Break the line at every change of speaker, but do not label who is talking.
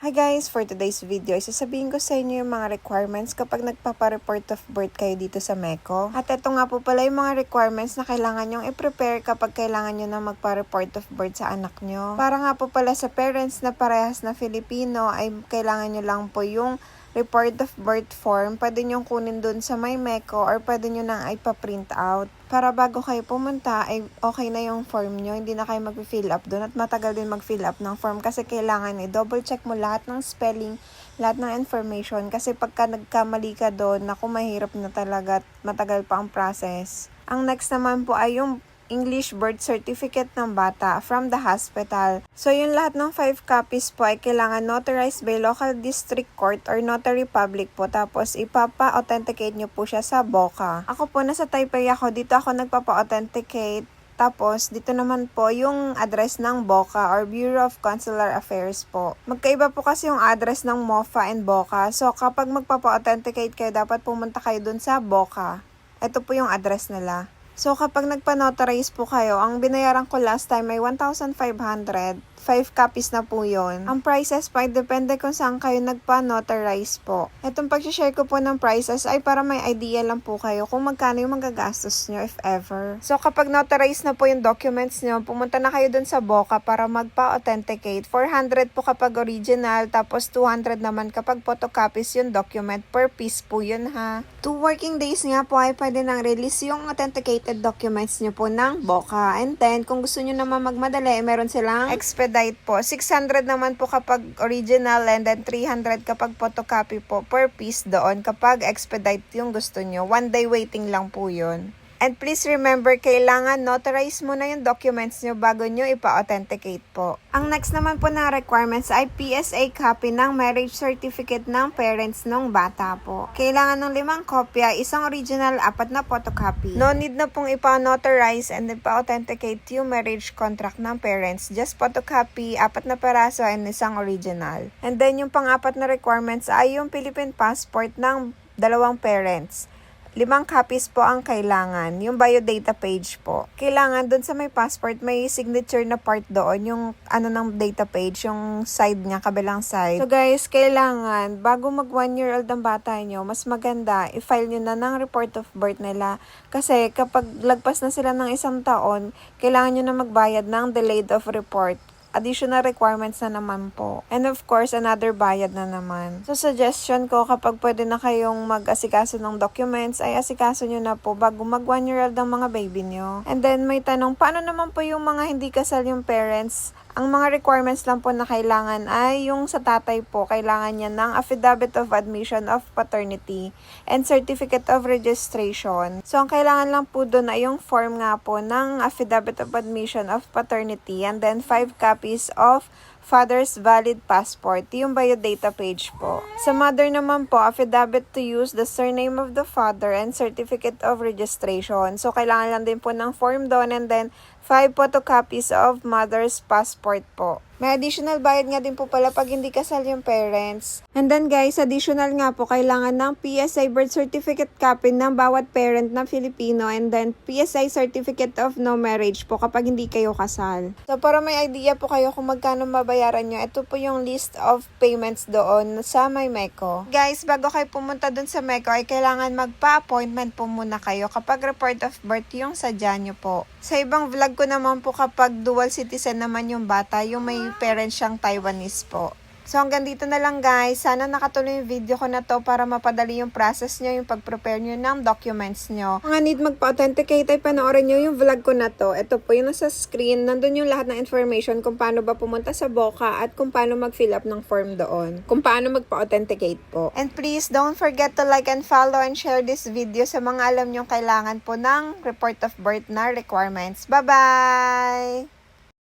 Hi guys, for today's video, sasabihin ko sa inyo yung mga requirements kapag nagpapa-report of birth kayo dito sa MECO. At ito nga po pala yung mga requirements na kailangan nyong i-prepare kapag kailangan nyo na magpa-report of birth sa anak nyo. Para nga po pala sa parents na parehas na Filipino ay kailangan nyo lang po yung report of birth form. Pwede nyo kunin dun sa may MECO or pwede nyo nang ipa-print out. Para bago kayo pumunta, ay okay na yung form nyo. Hindi na kayo mag-fill up dun at matagal din mag-fill up ng form kasi kailangan double check mo lahat ng spelling, lahat ng information. Kasi pagka nagkamali ka doon, naku, mahirap na talaga at matagal pa ang process. Ang next naman po ay yung English birth certificate ng bata from the hospital. So, yung lahat ng 5 copies po ay kailangan notarized by local district court or notary public po. Tapos, ipapa-authenticate nyo po siya sa BOCA. Ako po, nasa Taipei ako. Dito ako nagpapa-authenticate. Tapos, dito naman po yung address ng BOCA or Bureau of Consular Affairs po. Magkaiba po kasi yung address ng MOFA and BOCA. So, kapag magpapa-authenticate kayo, dapat pumunta kayo dun sa BOCA. Ito po yung address nila. So, kapag nagpa-notarize po kayo, ang binayaran ko last time ay 1,500. 5 copies na po yun. Ang prices po ay depende kung saan kayo nagpa-notarize po. Itong pag-share ko po ng prices ay para may idea lang po kayo kung magkano yung magagastos nyo if ever. So, kapag notarize na po yung documents nyo, pumunta na kayo dun sa BOCA para magpa-authenticate. 400 po kapag original, tapos 200 naman kapag photocopies yung document. Per piece po yun ha. 2 working days nga po ay pwede nang release yung authenticated documents nyo po ng BOCA. And then, kung gusto nyo naman magmadali, meron silang expedite po. 600 naman po kapag original and then 300 kapag photocopy po per piece doon kapag expedite yung gusto nyo. 1 day waiting lang po yun. And please remember, kailangan notarize muna yung documents nyo bago nyo ipa-authenticate po. Ang next naman po na requirements ay PSA copy ng marriage certificate ng parents ng bata po. Kailangan ng 5 kopya, isang original, 4 na photocopy. No need na pong ipa-notarize and ipa-authenticate yung marriage contract ng parents. Just photocopy, 4 na peraso and isang original. And then yung pang-4 na requirements ay yung Philippine passport ng 2 parents. 5 copies po ang kailangan. Yung biodata page po. Kailangan dun sa may passport, may signature na part doon. Yung ng data page, yung side niya, kabilang side. So guys, kailangan, bago mag 1-year-old ang bata nyo, mas maganda, i-file nyo na ng report of birth nila. Kasi kapag lagpas na sila ng 1 taon, kailangan nyo na magbayad ng delayed of report. Additional requirements na naman po. And of course, another bayad na naman. So, suggestion ko, kapag pwede na kayong mag-asikaso ng documents, ay asikaso nyo na po bago mag 1-year-old ang mga baby nyo. And then, may tanong, paano naman po yung mga hindi kasal yung parents? Ang mga requirements lang po na kailangan ay yung sa tatay po, kailangan niya ng affidavit of admission of paternity and certificate of registration. So, ang kailangan lang po doon ay yung form nga po ng affidavit of admission of paternity and then 5 copies of father's valid passport, yung biodata page po. Sa mother naman po, affidavit to use the surname of the father and certificate of registration. So, kailangan lang din po ng form doon and then 5 photocopies of mother's passport po. May additional bayad nga din po pala pag hindi kasal yung parents. And then guys, additional nga po, kailangan ng PSA birth certificate copy ng bawat parent na Filipino and then PSA certificate of no marriage po kapag hindi kayo kasal. So para may idea po kayo kung magkano mabayaran nyo, ito po yung list of payments doon sa may MECO. Guys, bago kayo pumunta doon sa MECO ay kailangan magpa-appointment po muna kayo kapag report of birth yung sadya nyo po. Sa ibang vlog ko naman po kapag dual citizen naman yung bata, yung may parents siyang Taiwanese po. So hanggang dito na lang guys. Sana nakatuloy yung video ko na to para mapadali yung process nyo, yung pag-prepare nyo ng documents nyo. Mga need magpa-authenticate ay panoorin nyo yung vlog ko na to. Ito po yung nasa screen. Nandun yung lahat ng information kung paano ba pumunta sa BOCA at kung paano mag-fill up ng form doon. Kung paano magpa-authenticate po. And please don't forget to like and follow and share this video sa mga alam nyo kailangan po ng report of birth na requirements. Bye-bye!